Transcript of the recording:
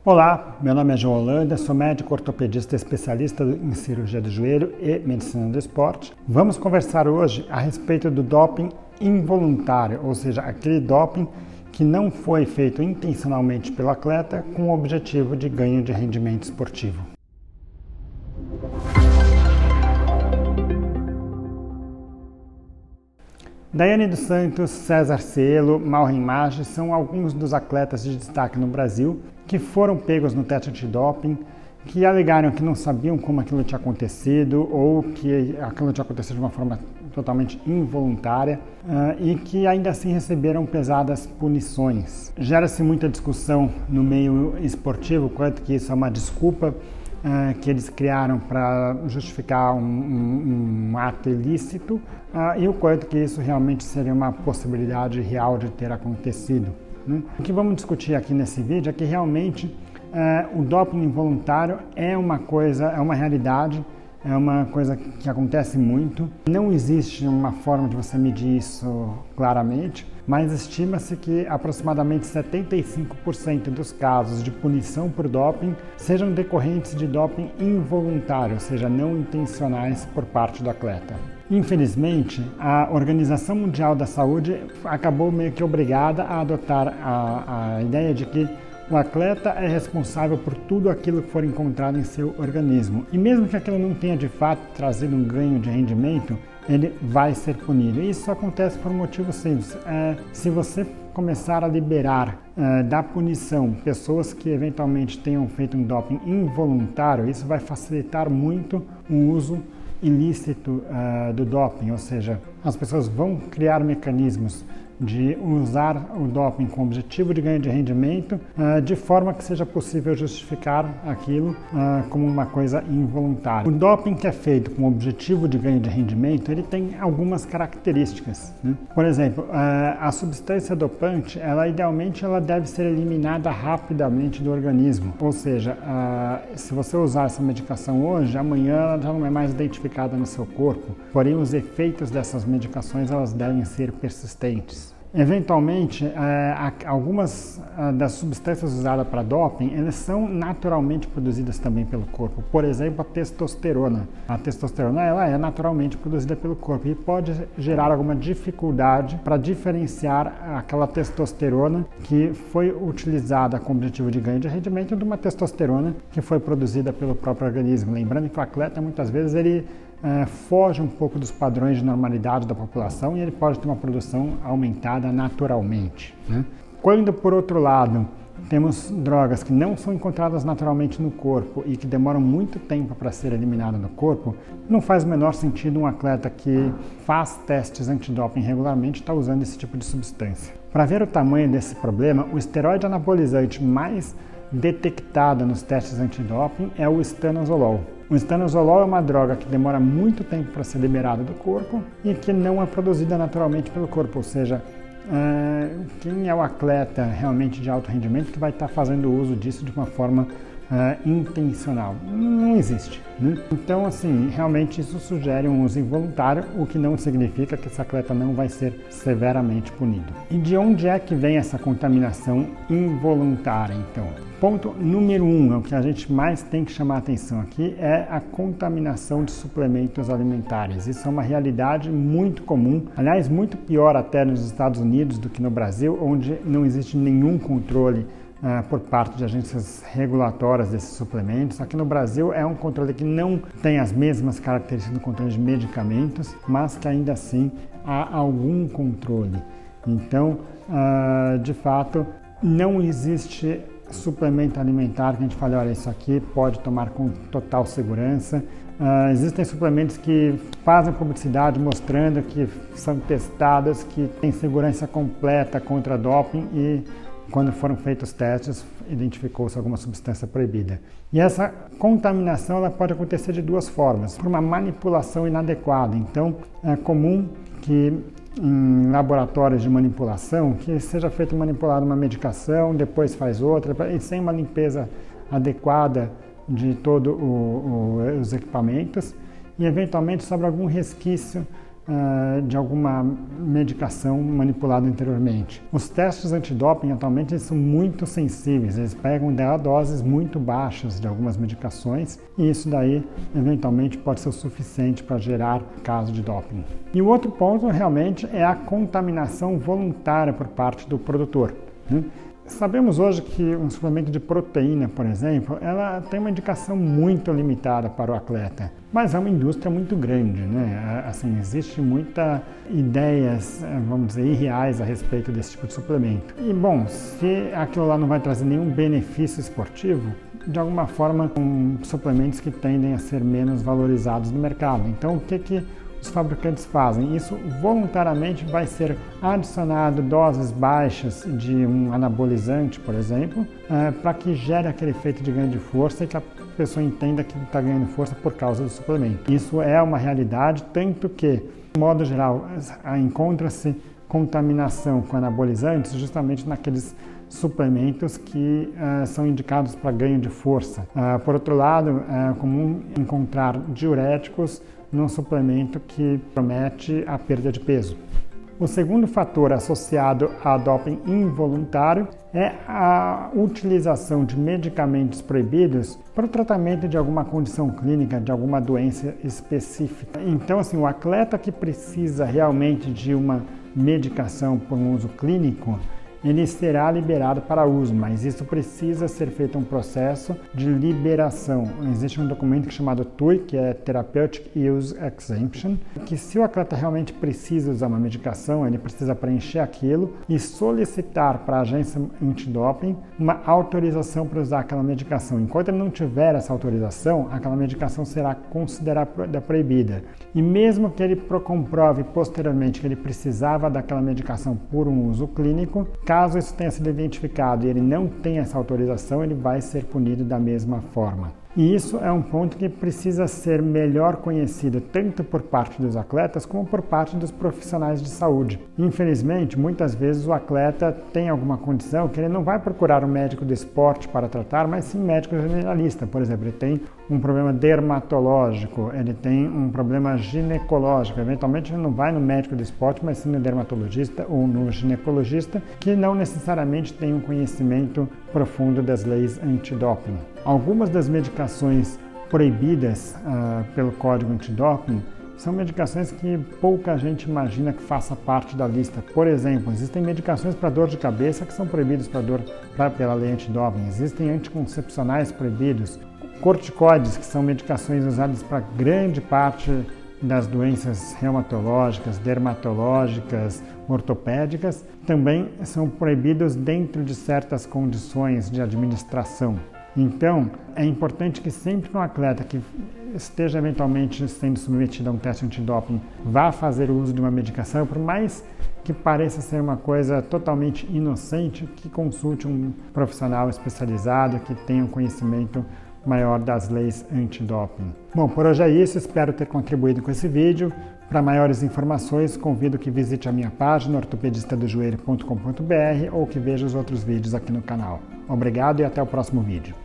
Olá, meu nome é João Holanda, sou médico ortopedista especialista em cirurgia do joelho e medicina do esporte. Vamos conversar hoje a respeito do doping involuntário, ou seja, aquele doping que não foi feito intencionalmente pelo atleta com o objetivo de ganho de rendimento esportivo. Daiane dos Santos, César Cielo, Maureen Maggi são alguns dos atletas de destaque no Brasil que foram pegos no teste antidoping, que alegaram que não sabiam como aquilo tinha acontecido ou que aquilo tinha acontecido de uma forma totalmente involuntária e que ainda assim receberam pesadas punições. Gera-se muita discussão no meio esportivo quanto que isso é uma desculpa que eles criaram para justificar um ato ilícito e o quanto que isso realmente seria uma possibilidade real de ter acontecido. O que vamos discutir aqui nesse vídeo é que realmente o doping involuntário é uma realidade, é uma coisa que acontece muito. Não existe uma forma de você medir isso claramente, mas estima-se que aproximadamente 75% dos casos de punição por doping sejam decorrentes de doping involuntário, ou seja, não intencionais por parte do atleta. Infelizmente, a Organização Mundial da Saúde acabou meio que obrigada a adotar a ideia de que o atleta é responsável por tudo aquilo que for encontrado em seu organismo. E mesmo que aquilo não tenha de fato trazido um ganho de rendimento, ele vai ser punido. E isso acontece por um motivo simples. Se você começar a liberar da punição pessoas que eventualmente tenham feito um doping involuntário, isso vai facilitar muito o uso ilícito do doping, ou seja, as pessoas vão criar mecanismos de usar o doping com o objetivo de ganho de rendimento, de forma que seja possível justificar aquilo como uma coisa involuntária. O doping que é feito com o objetivo de ganho de rendimento, ele tem algumas características, né? Por exemplo, a substância dopante, idealmente ela deve ser eliminada rapidamente do organismo, ou seja, se você usar essa medicação hoje, amanhã ela já não é mais identificada no seu corpo, porém os efeitos dessas medicações elas devem ser persistentes. Eventualmente, algumas das substâncias usadas para doping, elas são naturalmente produzidas também pelo corpo. Por exemplo, a testosterona. A testosterona ela é naturalmente produzida pelo corpo e pode gerar alguma dificuldade para diferenciar aquela testosterona que foi utilizada com o objetivo de ganho de rendimento de uma testosterona que foi produzida pelo próprio organismo. Lembrando que o atleta, muitas vezes, ele foge um pouco dos padrões de normalidade da população e ele pode ter uma produção aumentada naturalmente, né? Quando, por outro lado, temos drogas que não são encontradas naturalmente no corpo e que demoram muito tempo para ser eliminadas do corpo, não faz o menor sentido um atleta que faz testes antidoping regularmente estar usando esse tipo de substância. Para ver o tamanho desse problema, o esteroide anabolizante mais detectado nos testes antidoping é o estanozolol. O estanozolol é uma droga que demora muito tempo para ser liberada do corpo e que não é produzida naturalmente pelo corpo, ou seja, quem é o atleta realmente de alto rendimento que vai estar fazendo uso disso de uma forma intencional? Não existe, né? Então, assim, realmente isso sugere um uso involuntário, o que não significa que esse atleta não vai ser severamente punido. E de onde é que vem essa contaminação involuntária, então? Ponto número 1, o que a gente mais tem que chamar a atenção aqui é a contaminação de suplementos alimentares. Isso é uma realidade muito comum, aliás, muito pior até nos Estados Unidos do que no Brasil, onde não existe nenhum controle por parte de agências regulatórias desses suplementos. Aqui no Brasil é um controle que não tem as mesmas características do controle de medicamentos, mas que ainda assim há algum controle. Então, de fato, não existe suplemento alimentar que a gente fale, olha, isso aqui pode tomar com total segurança. Existem suplementos que fazem publicidade mostrando que são testados, que têm segurança completa contra doping e quando foram feitos testes, identificou-se alguma substância proibida. E essa contaminação ela pode acontecer de duas formas. Por uma manipulação inadequada. Então, é comum que em laboratórios de manipulação, que seja feita manipulada uma medicação, depois faz outra, e sem uma limpeza adequada de todos os equipamentos, e eventualmente sobra algum resquício de alguma medicação manipulada anteriormente. Os testes antidoping atualmente são muito sensíveis, eles pegam doses muito baixas de algumas medicações e isso daí eventualmente pode ser o suficiente para gerar caso de doping. E o outro ponto realmente é a contaminação voluntária por parte do produtor, né? Sabemos hoje que um suplemento de proteína, por exemplo, ela tem uma indicação muito limitada para o atleta, mas é uma indústria muito grande, né? Assim, existe muitas ideias, vamos dizer, irreais a respeito desse tipo de suplemento. E, bom, se aquilo lá não vai trazer nenhum benefício esportivo, de alguma forma, são suplementos que tendem a ser menos valorizados no mercado. Então, o que os fabricantes fazem? Isso voluntariamente vai ser adicionado doses baixas de um anabolizante, por exemplo, para que gere aquele efeito de ganho de força e que a pessoa entenda que está ganhando força por causa do suplemento. Isso é uma realidade, tanto que, de modo geral, encontra-se contaminação com anabolizantes justamente naqueles suplementos que são indicados para ganho de força. Por outro lado, é comum encontrar diuréticos num suplemento que promete a perda de peso. O segundo fator associado a doping involuntário é a utilização de medicamentos proibidos para o tratamento de alguma condição clínica, de alguma doença específica. Então, assim, o atleta que precisa realmente de uma medicação por um uso clínico, ele será liberado para uso, mas isso precisa ser feito um processo de liberação. Existe um documento chamado TUI, que é Therapeutic Use Exemption, que se o atleta realmente precisa usar uma medicação, ele precisa preencher aquilo e solicitar para a agência antidoping uma autorização para usar aquela medicação. Enquanto ele não tiver essa autorização, aquela medicação será considerada proibida. E mesmo que ele comprove posteriormente que ele precisava daquela medicação por um uso clínico, caso isso tenha sido identificado e ele não tenha essa autorização, ele vai ser punido da mesma forma. E isso é um ponto que precisa ser melhor conhecido tanto por parte dos atletas como por parte dos profissionais de saúde. Infelizmente, muitas vezes o atleta tem alguma condição que ele não vai procurar um médico do esporte para tratar, mas sim um médico generalista. Por exemplo, ele tem um problema dermatológico, ele tem um problema ginecológico. Eventualmente ele não vai no médico do esporte, mas sim no dermatologista ou no ginecologista, que não necessariamente tem um conhecimento profundo das leis antidoping. Algumas das medicações proibidas pelo Código Antidoping são medicações que pouca gente imagina que faça parte da lista. Por exemplo, existem medicações para dor de cabeça que são proibidas pela lei antidoping. Existem anticoncepcionais proibidos. Corticoides, que são medicações usadas para grande parte das doenças reumatológicas, dermatológicas, ortopédicas, também são proibidos dentro de certas condições de administração. Então, é importante que sempre que um atleta que esteja eventualmente sendo submetido a um teste antidoping vá fazer uso de uma medicação, por mais que pareça ser uma coisa totalmente inocente, que consulte um profissional especializado que tenha um conhecimento maior das leis antidoping. Bom, por hoje é isso, espero ter contribuído com esse vídeo. Para maiores informações, convido que visite a minha página ortopedistadojoelho.com.br ou que veja os outros vídeos aqui no canal. Obrigado e até o próximo vídeo.